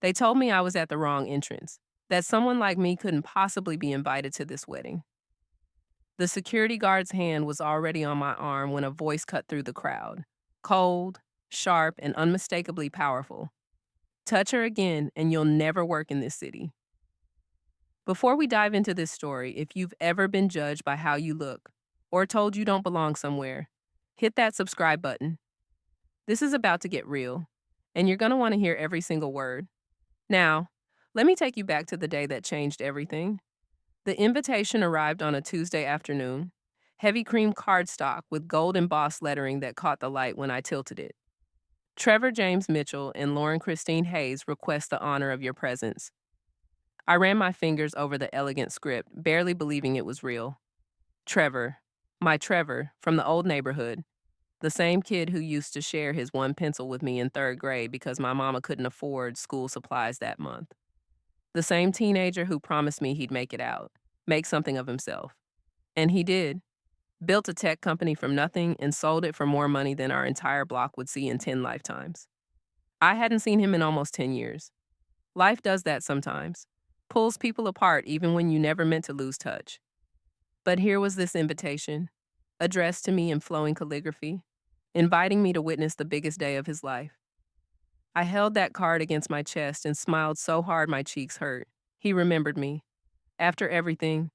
They told me I was at the wrong entrance, that someone like me couldn't possibly be invited to this wedding. The security guard's hand was already on my arm when a voice cut through the crowd. Cold, sharp, and unmistakably powerful. Touch her again, and you'll never work in this city. Before we dive into this story, if you've ever been judged by how you look or told you don't belong somewhere, hit that subscribe button. This is about to get real, and you're going to want to hear every single word. Now, let me take you back to the day that changed everything. The invitation arrived on a Tuesday afternoon, heavy cream cardstock with gold embossed lettering that caught the light when I tilted it. Trevor James Mitchell and Lauren Christine Hayes request the honor of your presence. I ran my fingers over the elegant script, barely believing it was real. Trevor, my Trevor, from the old neighborhood, the same kid who used to share his one pencil with me in third grade because my mama couldn't afford school supplies that month. The same teenager who promised me he'd make it out, make something of himself. And he did. Built a tech company from nothing and sold it for more money than our entire block would see in 10 lifetimes. I hadn't seen him in almost 10 years. Life does that sometimes. Pulls people apart even when you never meant to lose touch. But here was this invitation, addressed to me in flowing calligraphy, inviting me to witness the biggest day of his life. I held that card against my chest and smiled so hard my cheeks hurt. He remembered me. After everything,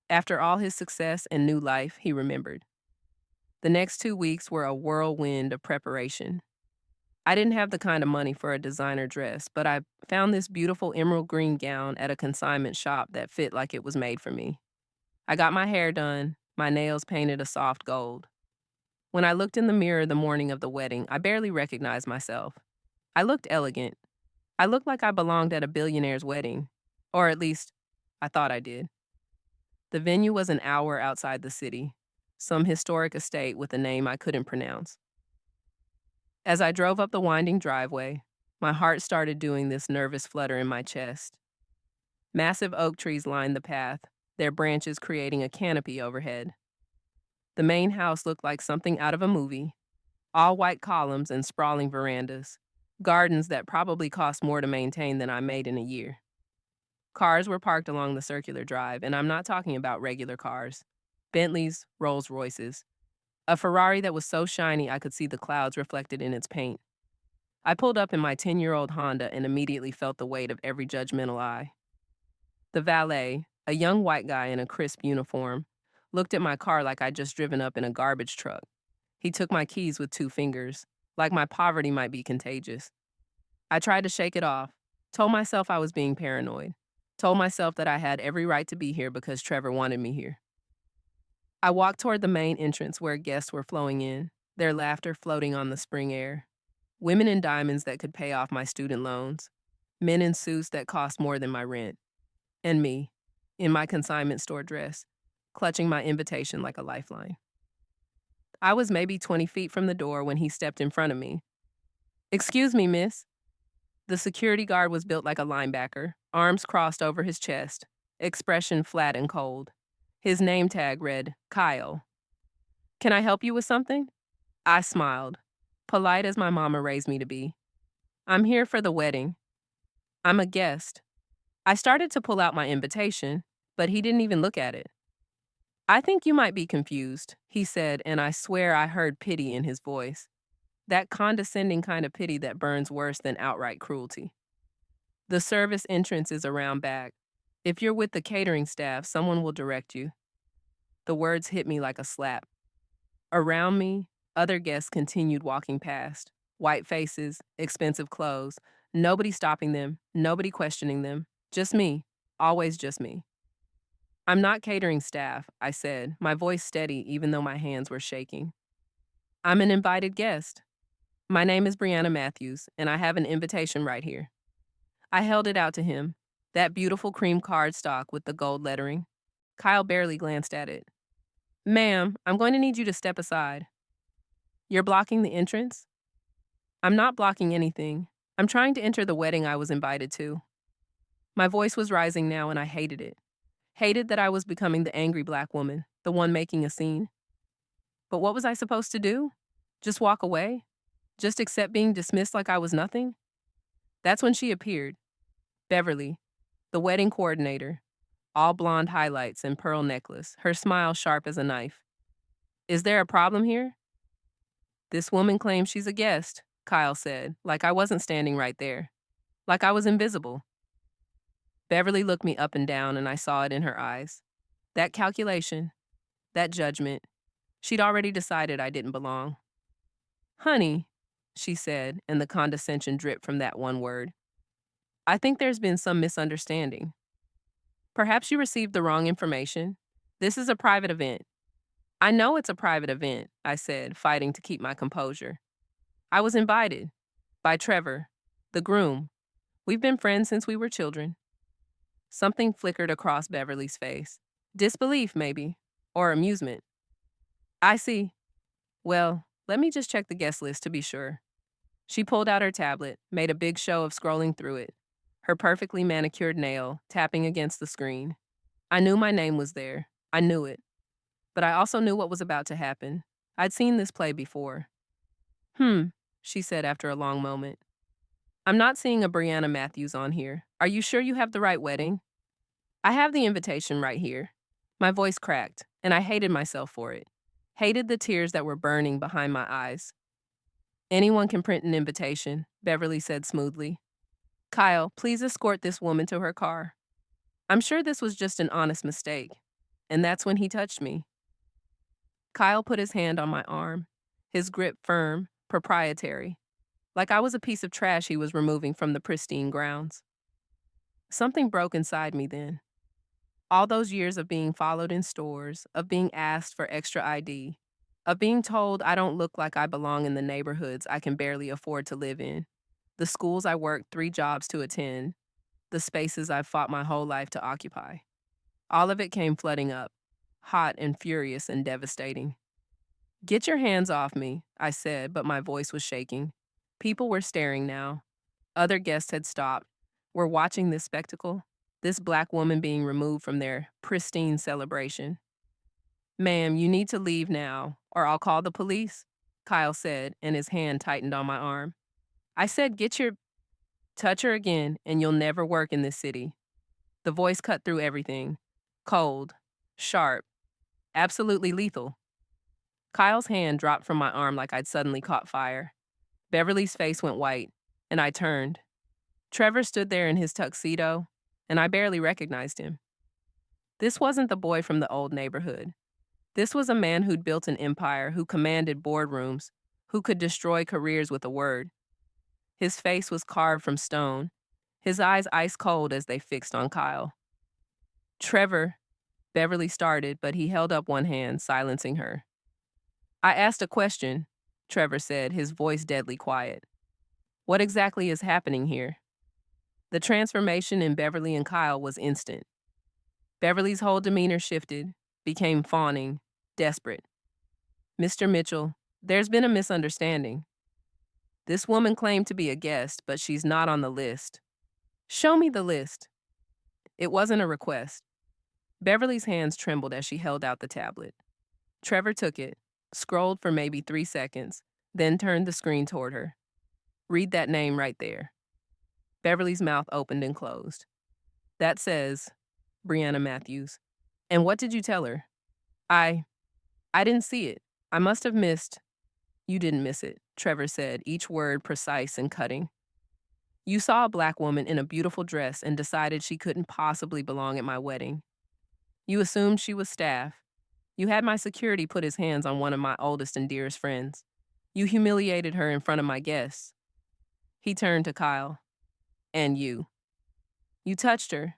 after all his success and new life, he remembered. The next 2 weeks were a whirlwind of preparation. I didn't have the kind of money for a designer dress, but I found this beautiful emerald green gown at a consignment shop that fit like it was made for me. I got my hair done, my nails painted a soft gold. When I looked in the mirror the morning of the wedding, I barely recognized myself. I looked elegant. I looked like I belonged at a billionaire's wedding. Or at least, I thought I did. The venue was an hour outside the city, some historic estate with a name I couldn't pronounce. As I drove up the winding driveway, my heart started doing this nervous flutter in my chest. Massive oak trees lined the path, their branches creating a canopy overhead. The main house looked like something out of a movie, all white columns and sprawling verandas, gardens that probably cost more to maintain than I made in a year. Cars were parked along the circular drive, and I'm not talking about regular cars. Bentleys, Rolls Royces. A Ferrari that was so shiny I could see the clouds reflected in its paint. I pulled up in my 10-year-old Honda and immediately felt the weight of every judgmental eye. The valet, a young white guy in a crisp uniform, looked at my car like I'd just driven up in a garbage truck. He took my keys with 2 fingers, like my poverty might be contagious. I tried to shake it off, told myself I was being paranoid, told myself that I had every right to be here because Trevor wanted me here. I walked toward the main entrance where guests were flowing in, their laughter floating on the spring air. Women in diamonds that could pay off my student loans. Men in suits that cost more than my rent. And me, in my consignment store dress, clutching my invitation like a lifeline. I was maybe 20 feet from the door when he stepped in front of me. "Excuse me, miss." The security guard was built like a linebacker, arms crossed over his chest, expression flat and cold. His name tag read, Kyle. "Can I help you with something?" I smiled, polite as my mama raised me to be. "I'm here for the wedding. I'm a guest." I started to pull out my invitation, but he didn't even look at it. "I think you might be confused," he said, and I swear I heard pity in his voice. That condescending kind of pity that burns worse than outright cruelty. "The service entrance is around back. If you're with the catering staff, someone will direct you." The words hit me like a slap. Around me, other guests continued walking past. White faces, expensive clothes, nobody stopping them, nobody questioning them. Just me, always just me. "I'm not catering staff," I said, my voice steady even though my hands were shaking. "I'm an invited guest. My name is Brianna Matthews, and I have an invitation right here." I held it out to him, that beautiful cream cardstock with the gold lettering. Kyle barely glanced at it. "Ma'am, I'm going to need you to step aside." "You're blocking the entrance?" "I'm not blocking anything. I'm trying to enter the wedding I was invited to." My voice was rising now, and I hated it. Hated that I was becoming the angry black woman, the one making a scene. But what was I supposed to do? Just walk away? Just accept being dismissed like I was nothing? That's when she appeared, Beverly, the wedding coordinator, all blonde highlights and pearl necklace, her smile sharp as a knife. Is there a problem here? This woman claims she's a guest, Kyle said, like I wasn't standing right there, like I was invisible. Beverly looked me up and down, and I saw it in her eyes. That calculation, that judgment, she'd already decided I didn't belong. Honey, she said, and the condescension dripped from that one word. I think there's been some misunderstanding. Perhaps you received the wrong information. This is a private event. I know it's a private event, I said, fighting to keep my composure. I was invited by Trevor, the groom. We've been friends since we were children. Something flickered across Beverly's face. Disbelief, maybe, or amusement. I see. Well, let me just check the guest list to be sure. She pulled out her tablet, made a big show of scrolling through it, her perfectly manicured nail tapping against the screen. I knew my name was there. I knew it. But I also knew what was about to happen. I'd seen this play before. She said after a long moment. I'm not seeing a Brianna Matthews on here. Are you sure you have the right wedding? I have the invitation right here. My voice cracked, and I hated myself for it. Hated the tears that were burning behind my eyes. Anyone can print an invitation, Beverly said smoothly. Kyle, please escort this woman to her car. I'm sure this was just an honest mistake. And that's when he touched me. Kyle put his hand on my arm, his grip firm, proprietary, like I was a piece of trash he was removing from the pristine grounds. Something broke inside me then. All those years of being followed in stores, of being asked for extra ID, of being told I don't look like I belong in the neighborhoods I can barely afford to live in, the schools I worked 3 jobs to attend, the spaces I've fought my whole life to occupy. All of it came flooding up, hot and furious and devastating. Get your hands off me, I said, but my voice was shaking. People were staring now. Other guests had stopped, were watching this spectacle, this black woman being removed from their pristine celebration. Ma'am, you need to leave now, or I'll call the police, Kyle said, and his hand tightened on my arm. I said, touch her again, and you'll never work in this city. The voice cut through everything. Cold, sharp, absolutely lethal. Kyle's hand dropped from my arm like I'd suddenly caught fire. Beverly's face went white, and I turned. Trevor stood there in his tuxedo, and I barely recognized him. This wasn't the boy from the old neighborhood. This was a man who'd built an empire, who commanded boardrooms, who could destroy careers with a word. His face was carved from stone, his eyes ice cold as they fixed on Kyle. Trevor, Beverly started, but he held up one hand, silencing her. I asked a question, Trevor said, his voice deadly quiet. What exactly is happening here? The transformation in Beverly and Kyle was instant. Beverly's whole demeanor shifted, became fawning, desperate. Mr. Mitchell, there's been a misunderstanding. This woman claimed to be a guest, but she's not on the list. Show me the list. It wasn't a request. Beverly's hands trembled as she held out the tablet. Trevor took it, scrolled for maybe 3 seconds, then turned the screen toward her. Read that name right there. Beverly's mouth opened and closed. That says, Brianna Matthews. And what did you tell her? I didn't see it. I must have missed. You didn't miss it, Trevor said, each word precise and cutting. You saw a black woman in a beautiful dress and decided she couldn't possibly belong at my wedding. You assumed she was staff. You had my security put his hands on one of my oldest and dearest friends. You humiliated her in front of my guests. He turned to Kyle. And you. You touched her.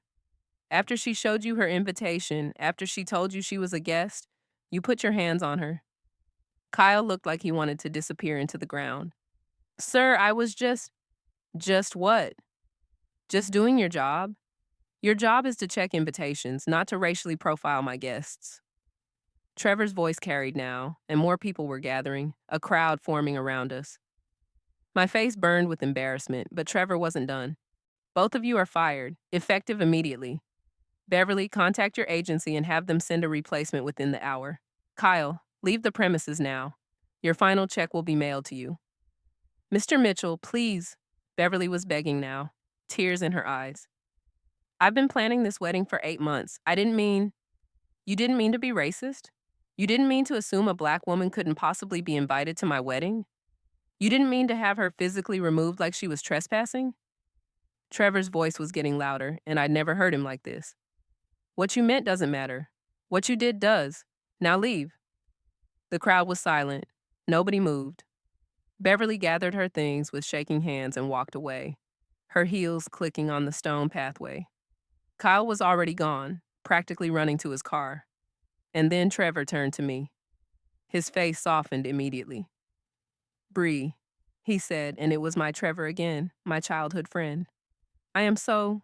After she showed you her invitation, after she told you she was a guest, you put your hands on her. Kyle looked like he wanted to disappear into the ground. Sir, I was just what? Just doing your job? Your job is to check invitations, not to racially profile my guests. Trevor's voice carried now, and more people were gathering, a crowd forming around us. My face burned with embarrassment, but Trevor wasn't done. Both of you are fired, effective immediately. Beverly, contact your agency and have them send a replacement within the hour. Kyle, leave the premises now. Your final check will be mailed to you. Mr. Mitchell, please. Beverly was begging now, tears in her eyes. I've been planning this wedding for 8 months. You didn't mean to be racist? You didn't mean to assume a black woman couldn't possibly be invited to my wedding? You didn't mean to have her physically removed like she was trespassing? Trevor's voice was getting louder, and I'd never heard him like this. What you meant doesn't matter. What you did does. Now leave. The crowd was silent. Nobody moved. Beverly gathered her things with shaking hands and walked away, her heels clicking on the stone pathway. Kyle was already gone, practically running to his car. And then Trevor turned to me. His face softened immediately. "Bree," he said, and it was my Trevor again, my childhood friend. "I am so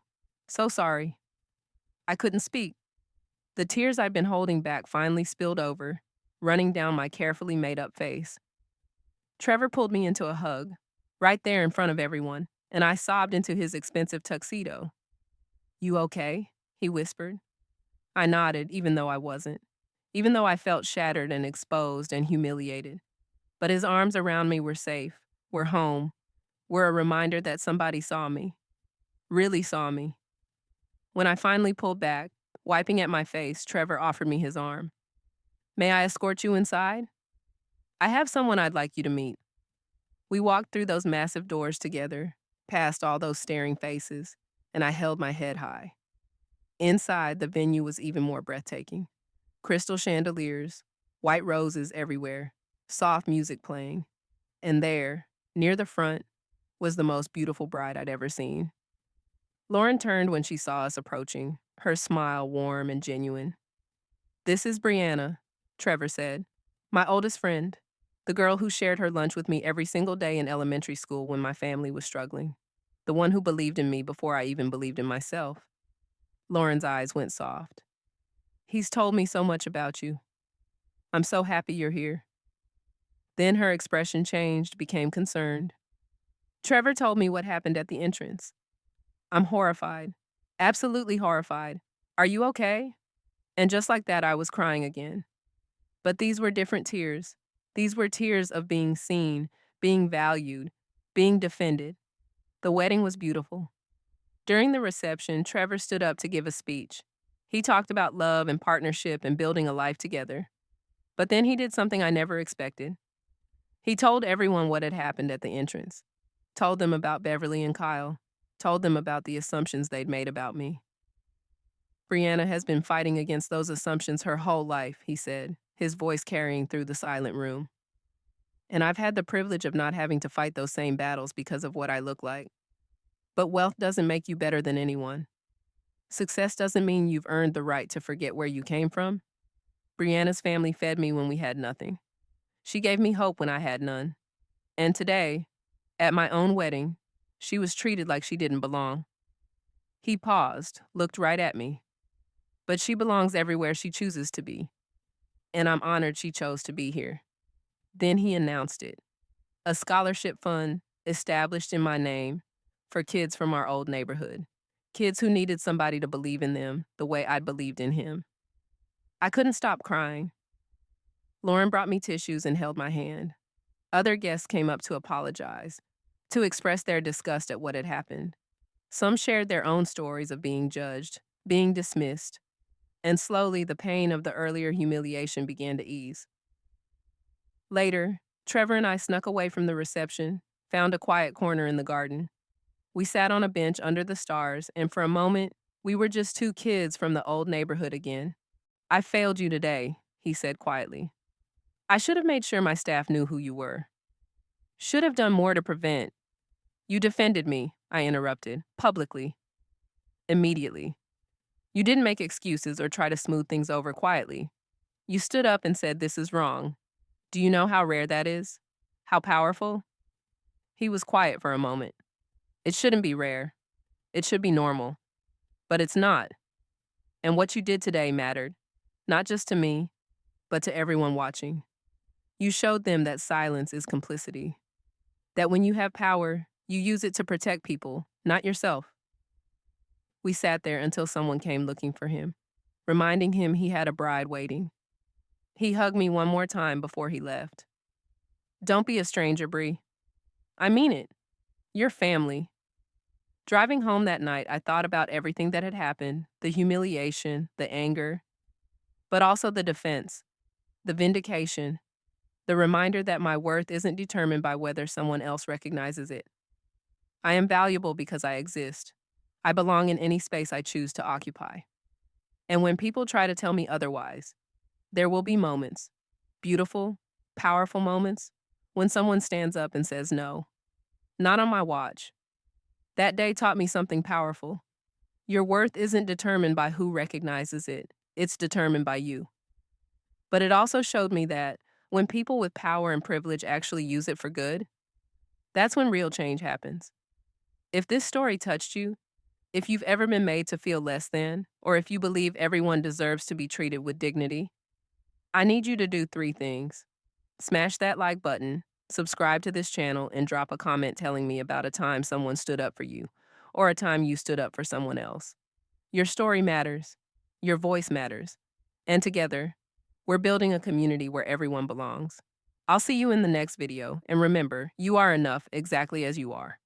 sorry." I couldn't speak. The tears I'd been holding back finally spilled over, running down my carefully made-up face. Trevor pulled me into a hug, right there in front of everyone, and I sobbed into his expensive tuxedo. "You okay?" he whispered. I nodded, even though I wasn't. Even though I felt shattered and exposed and humiliated. But his arms around me were safe, were home, were a reminder that somebody saw me. Really saw me. When I finally pulled back, wiping at my face, Trevor offered me his arm. "May I escort you inside? I have someone I'd like you to meet." We walked through those massive doors together, past all those staring faces, and I held my head high. Inside, the venue was even more breathtaking. Crystal chandeliers, white roses everywhere, soft music playing. And there, near the front, was the most beautiful bride I'd ever seen. Lauren turned when she saw us approaching, her smile warm and genuine. "This is Brianna," Trevor said. "My oldest friend, the girl who shared her lunch with me every single day in elementary school when my family was struggling. The one who believed in me before I even believed in myself." Lauren's eyes went soft. "He's told me so much about you. I'm so happy you're here." Then her expression changed, became concerned. "Trevor told me what happened at the entrance. I'm horrified. Absolutely horrified. Are you okay?" And just like that, I was crying again. But these were different tears. These were tears of being seen, being valued, being defended. The wedding was beautiful. During the reception, Trevor stood up to give a speech. He talked about love and partnership and building a life together. But then he did something I never expected. He told everyone what had happened at the entrance. Told them about Beverly and Kyle. Told them about the assumptions they'd made about me. "Brianna has been fighting against those assumptions her whole life," he said, his voice carrying through the silent room. "And I've had the privilege of not having to fight those same battles because of what I look like. But wealth doesn't make you better than anyone. Success doesn't mean you've earned the right to forget where you came from. Brianna's family fed me when we had nothing. She gave me hope when I had none. And today, at my own wedding, she was treated like she didn't belong." He paused, looked right at me. "But she belongs everywhere she chooses to be. And I'm honored she chose to be here." Then he announced it. A scholarship fund established in my name for kids from our old neighborhood. Kids who needed somebody to believe in them the way I'd believed in him. I couldn't stop crying. Lauren brought me tissues and held my hand. Other guests came up to apologize, to express their disgust at what had happened. Some shared their own stories of being judged, being dismissed, and slowly the pain of the earlier humiliation began to ease. Later, Trevor and I snuck away from the reception, found a quiet corner in the garden. We sat on a bench under the stars, and for a moment, we were just two kids from the old neighborhood again. "I failed you today," he said quietly. "I should have made sure my staff knew who you were. Should have done more to prevent." "You defended me," I interrupted, publicly, immediately. "You didn't make excuses or try to smooth things over quietly. You stood up and said this is wrong. Do you know how rare that is? How powerful?" He was quiet for a moment. "It shouldn't be rare. It should be normal. But it's not. And what you did today mattered, not just to me, but to everyone watching. You showed them that silence is complicity. That when you have power, you use it to protect people, not yourself." We sat there until someone came looking for him, reminding him he had a bride waiting. He hugged me one more time before he left. "Don't be a stranger, Bree. I mean it. You're family." Driving home that night, I thought about everything that had happened, the humiliation, the anger, but also the defense, the vindication, the reminder that my worth isn't determined by whether someone else recognizes it. I am valuable because I exist. I belong in any space I choose to occupy. And when people try to tell me otherwise, there will be moments, beautiful, powerful moments, when someone stands up and says no. Not on my watch. That day taught me something powerful. Your worth isn't determined by who recognizes it, it's determined by you. But it also showed me that when people with power and privilege actually use it for good, that's when real change happens. If this story touched you, if you've ever been made to feel less than, or if you believe everyone deserves to be treated with dignity, I need you to do three things. Smash that like button, subscribe to this channel, and drop a comment telling me about a time someone stood up for you, or a time you stood up for someone else. Your story matters. Your voice matters. And together, we're building a community where everyone belongs. I'll see you in the next video, and remember, you are enough exactly as you are.